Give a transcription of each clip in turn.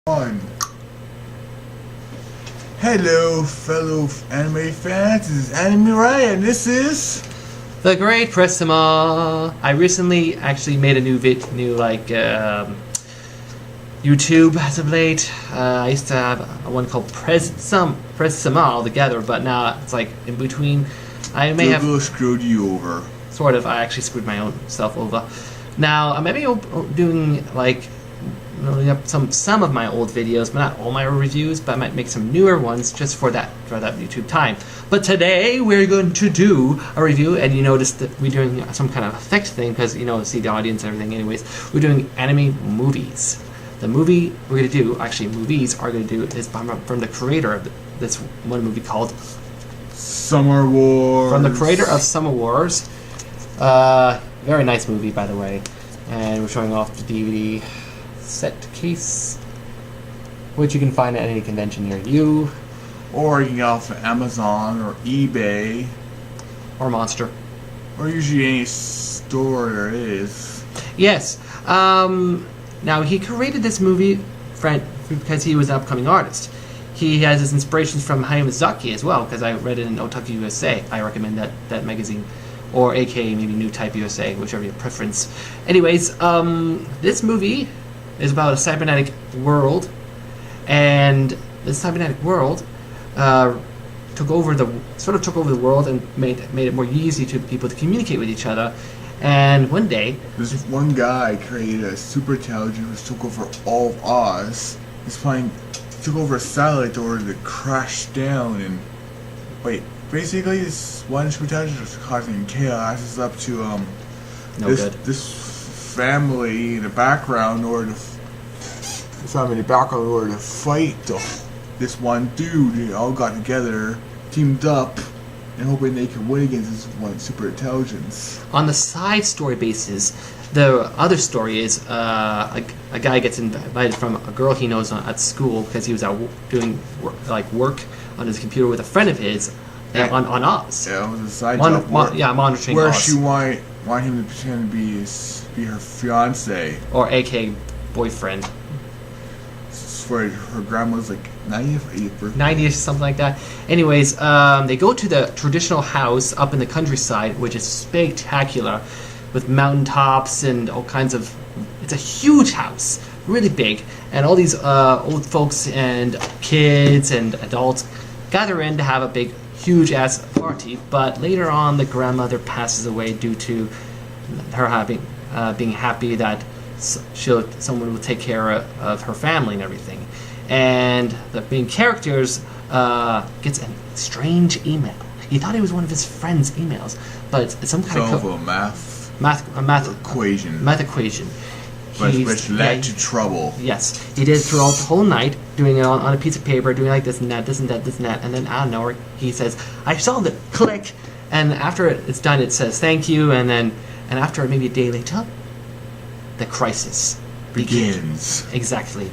On. Hello, fellow anime fans. This is animerya, and this is The Great Prez. I recently actually made a new YouTube as of late. I used to have one called prez altogether, but now it's like in between. I may Google have screwed you over. sort of. I actually screwed my own self over. Now I may be doing like loading up some of my old videos, but not all my reviews. But I might make some newer ones just for that YouTube time. But today we're going to do a review, and you notice that we're doing some kind of effect thing because see the audience and everything. Anyways, we're doing anime movies. The movie we're going to do, actually movies are going to do, is from the creator of this one movie called Summer Wars. From the creator of Summer Wars. Very nice movie, by the way. And we're showing off the DVD set case, which you can find at any convention near you. Or you can get off of Amazon or eBay. Or Monster. Or usually any store there is. Yes. Now, he created this movie because he was an upcoming artist. He has his inspirations from Hayao Miyazaki as well, because I read it in Otaku USA. I recommend that magazine. Or aka maybe New Type USA, whichever your preference. Anyways, this movie is about a cybernetic world, and this cybernetic world took over the world and made it more easy to people to communicate with each other. And one day, this one guy created a super intelligence which took over all of Oz. Took over a satellite order that crashed down and basically this one super intelligence was causing chaos. It's up to this family in the background in order to fight this one dude. They all got together, teamed up, and hoping they could win against this one super intelligence. On the side story basis, the other story is a guy gets invited from a girl he knows at school because he was out doing work on his computer with a friend of his on Oz. Yeah, it was a side job. Monitoring where Oz. She want him to pretend to be her fiance. Or aka boyfriend. For her grandma's 90th birthday. 90ish, something like that. Anyways, they go to the traditional house up in the countryside, which is spectacular, with mountaintops and all kinds of. It's a huge house, really big, and all these old folks and kids and adults gather in to have a big, huge ass party. But later on, the grandmother passes away due to her being happy that someone will take care of her family and everything. And the main characters gets a strange email. He thought it was one of his friend's emails, but it's some kind of a math equation. Math equation. Which led to trouble. Yes, he did it throughout the whole night, doing it on a piece of paper, doing like this and that, this and that, this and that, and then out of nowhere he says, "I solved it." Click, and after it's done, it says thank you, and after maybe a day later, the crisis begins. Exactly.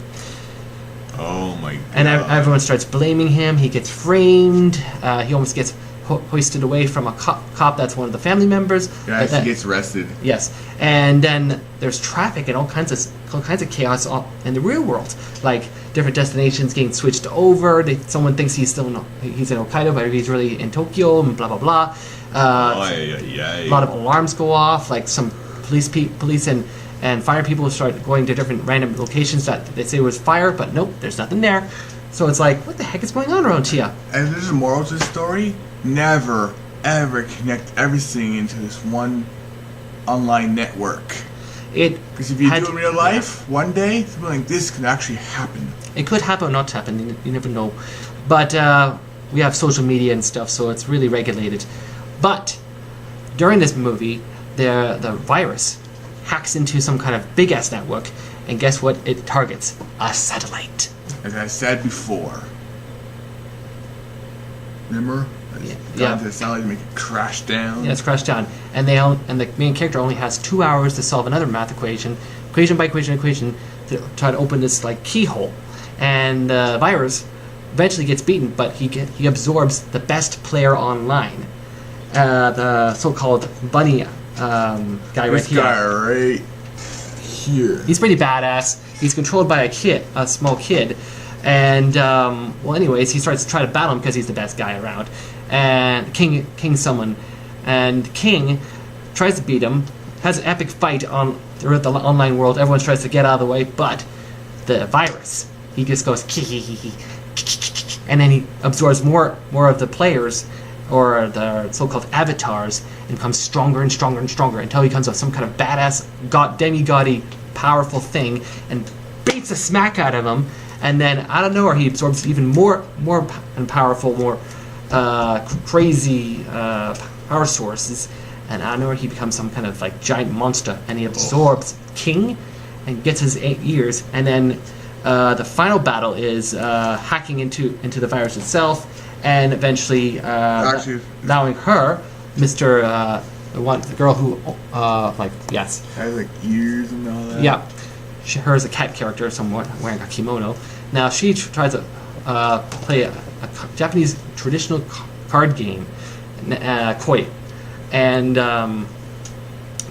Oh my god. And everyone starts blaming him. He gets framed. He almost gets hoisted away from a cop that's one of the family members. Yeah, he gets arrested. Yes. And then there's traffic and all kinds of chaos in the real world. Like different destinations getting switched over. Someone thinks he's in Hokkaido, but he's really in Tokyo, and blah, blah, blah. A lot of alarms go off. Like some police and fire people start going to different random locations that they say was fire, but nope, there's nothing there. So it's like, what the heck is going on around here? And there's a moral to the story. Never, ever connect everything into this one online network. Because if you do it in real life, one day, something like this can actually happen. It could happen or not happen, you never know. But we have social media and stuff, so it's really regulated. But during this movie, the virus hacks into some kind of big-ass network, and guess what it targets? A satellite. As I said before. Remember? Yeah. The satellite to make it crash down. Yeah, it's crashed down. And the main character only has 2 hours to solve another math equation by equation, to try to open this keyhole. And the virus eventually gets beaten, but he absorbs the best player online. The so-called bunny guy right here. This guy right here. He's pretty badass. he's controlled by a small kid, and well, anyways, he starts to try to battle him because he's the best guy around, and King someone, and King tries to beat him, has an epic fight on throughout the online world. Everyone tries to get out of the way, but the virus, he just goes and then he absorbs more of the players, or the so-called avatars, and becomes stronger and stronger and stronger until he becomes some kind of badass demigod-y powerful thing and beats the smack out of him. And then out of nowhere he absorbs even more and powerful, more crazy power sources, and out of nowhere he becomes some kind of like giant monster, and he absorbs King and gets his 8 ears. And then the final battle is hacking into the virus itself, and eventually allowing her, the girl who yes, has like ears and all that. Yeah, her is a cat character, somewhat wearing a kimono. Now she tries to play a Japanese traditional card game, koi, and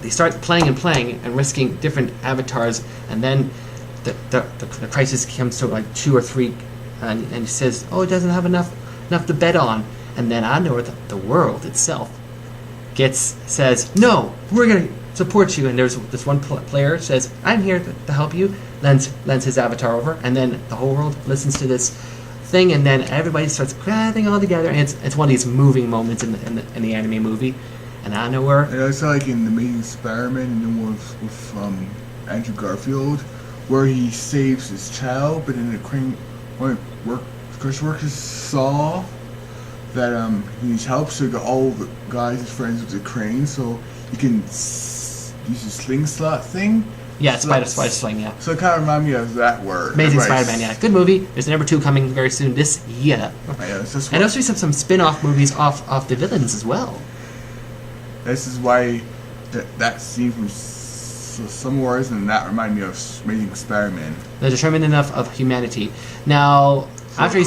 they start playing and risking different avatars, and then the crisis comes to like 2 or 3, and he says, "Oh, it doesn't have enough to bet on," and then I know the world itself says, "No, we're gonna support you." And there's this one player says, "I'm here to help you," lends his avatar over, and then the whole world listens to this thing, and then everybody starts grabbing all together, and it's one of these moving moments in the anime movie. And I know where. And it's like in the Amazing Spider-Man, and then with Andrew Garfield, where he saves his child, but then the crane workers saw that he needs help, so he got all the guys and friends with the crane, so he can use his slingshot thing. Yeah, spider sling, yeah. So it kind of reminded me of that word. Amazing Spider-Man, yeah. Good movie. There's a number 2 coming very soon this year. Yeah, and also some spin-off movies off the villains as well. This is why that scene from somewhere and that reminded me of Amazing Spider-Man. The determinant of humanity. Now, So after he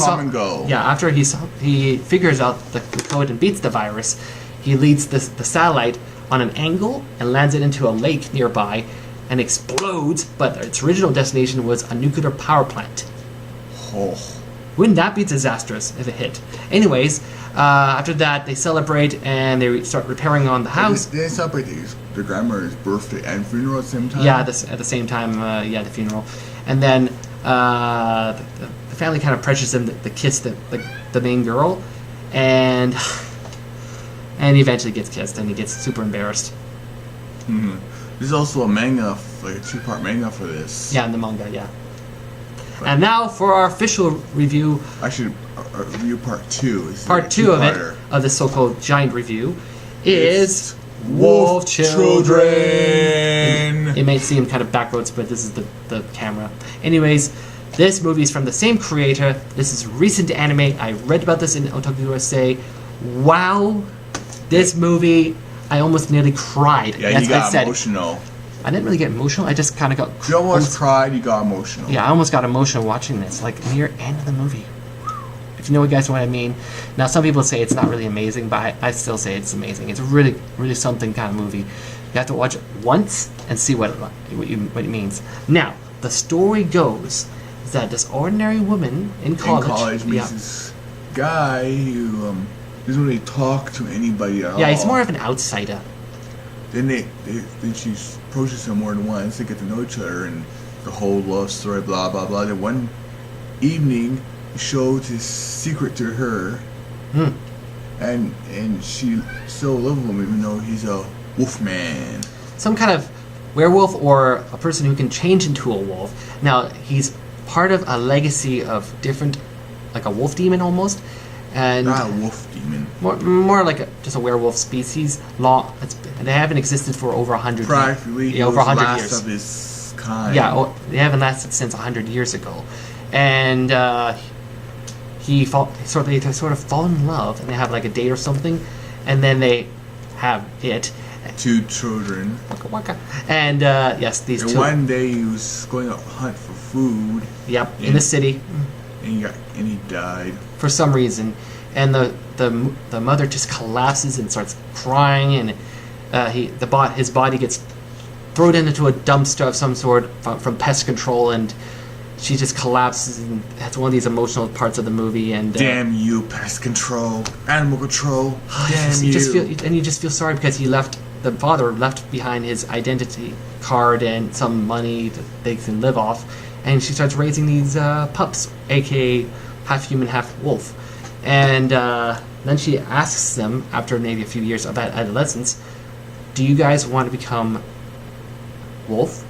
after he figures out the code and beats the virus, he leads the satellite on an angle and lands it into a lake nearby and explodes, but its original destination was a nuclear power plant. Oh. Wouldn't that be disastrous if it hit? Anyways, after that, they celebrate and they start repairing on the house. They celebrate their grandmother's birthday and funeral at the same time? Yeah, at the same time, the funeral. And then the family kind of pressures him to kiss the main girl, and he eventually gets kissed, and he gets super embarrassed. Mm-hmm. There's also a manga, like a 2-part manga for this. Yeah, in the manga, yeah. And now for our official review. Actually, review part 2. Part 2 of it, of the so-called giant review, is Wolf Children. It may seem kind of backwards, but this is the camera. Anyways, this movie is from the same creator. This is recent anime. I read about this in Otaku USA. Wow, this movie, I almost nearly cried. Yeah, you got emotional. I didn't really get emotional. I just kind of got. You almost cried. You got emotional. Yeah, I almost got emotional watching this, like near end of the movie. If you know what I mean. Now, some people say it's not really amazing, but I still say it's amazing. It's a really, really something kind of movie. You have to watch it once and see what it means. Now, the story goes is that this ordinary woman in college meets this guy who doesn't really talk to anybody at all. Yeah, he's more of an outsider. Then she approaches him more than once. They get to know each other, and the whole love story, blah blah blah. Then one evening, he showed his secret to her, and she still loves him even though he's a wolf man. Some kind of werewolf or a person who can change into a wolf. Now, he's part of a legacy of different, like a wolf demon almost. And not a wolf demon. More like just a werewolf species. They haven't existed for over 100 years. Practically, over 100 last years. Of his kind. Yeah, they haven't lasted since 100 years ago. And they sort of fall in love, and they have like a date or something, and then they have it. 2 children. Waka waka. And yes, these and two. One day he was going out to hunt for food. Yep, in the city. And he died for some reason, and the mother just collapses and starts crying, and his body gets throw it into a dumpster of some sort from pest control, and she just collapses, and that's one of these emotional parts of the movie. And damn you, pest control, animal control. Damn you just feel sorry because the father left behind his identity card and some money that they can live off, and she starts raising these pups, aka half human, half wolf. And then she asks them, after maybe a few years of adolescence, do you guys want to become wolf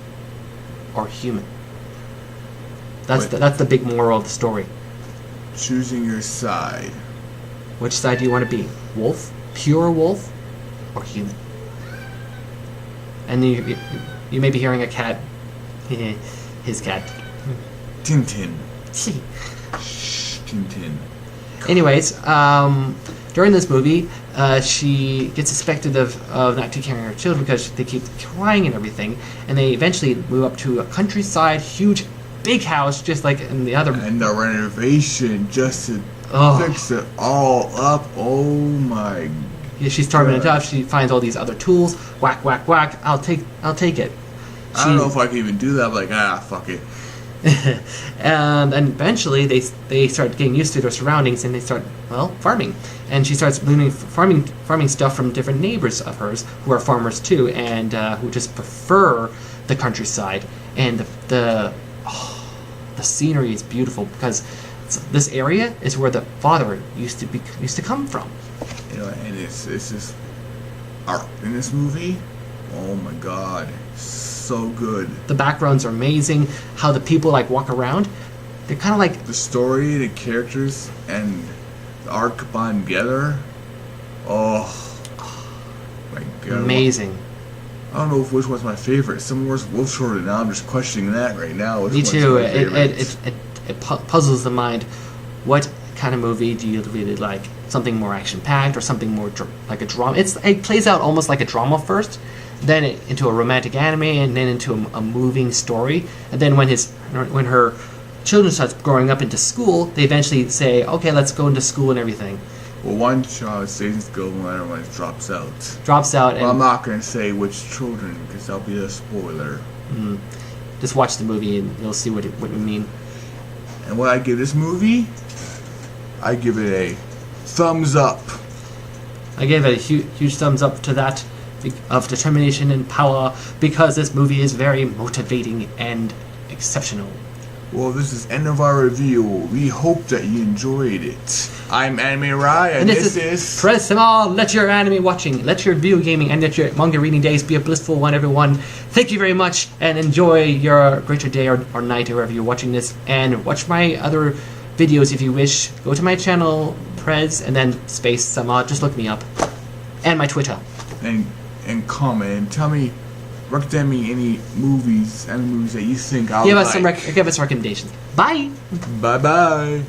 or human? That's the big moral of the story. Choosing your side. Which side do you want to be? Wolf? Pure wolf? Or human? And you may be hearing a cat. His cat. Tintin. Shh, Tintin. Anyways, during this movie, she gets suspected of not taking care of her children because they keep crying and everything, and they eventually move up to a countryside, huge, big house, just like in the other. And the renovation just to fix it all up. Oh my. Yeah, she's starving it up. She finds all these other tools. Whack, whack, whack. I'll take it. I don't know if I can even do that. But like, fuck it. And eventually they start getting used to their surroundings, and they start farming. And she starts learning farming stuff from different neighbors of hers who are farmers too, and who just prefer the countryside. And the scenery is beautiful because this area is where the father used to come from. You know, and it's just art in this movie. Oh my god, so good. The backgrounds are amazing. How the people walk around, they're kind of like the story, the characters, and the art combined together. Oh my god, amazing. I don't know which one's my favorite. Some was Wolf Short, and now I'm just questioning that right now. Me too. It puzzles the mind. What kind of movie do you really like? Something more action-packed, or something more like a drama? It plays out almost like a drama first, then into a romantic anime, and then into a moving story. And then when her children starts growing up into school, they eventually say, okay, let's go into school and everything. Well, one child stays in school and the other one drops out. Well, I'm not going to say which children because that'll be a spoiler. Just watch the movie and you'll see what we mean. And what I give this movie, I give it a thumbs up. I gave it a huge thumbs up to that of determination and power because this movie is very motivating and exceptional. Well, this is end of our review. We hope that you enjoyed it. I'm animerya, and this is Prez. Let your anime watching, let your video gaming, and let your manga reading days be a blissful one, everyone. Thank you very much, and enjoy your greater day or night, or wherever you're watching this. And watch my other videos if you wish. Go to my channel, Prez, and then space Sama. Just look me up, and my Twitter. And comment and tell me. Recommend me any movies that you think I'll give like. Give us recommendations. Bye. Bye bye.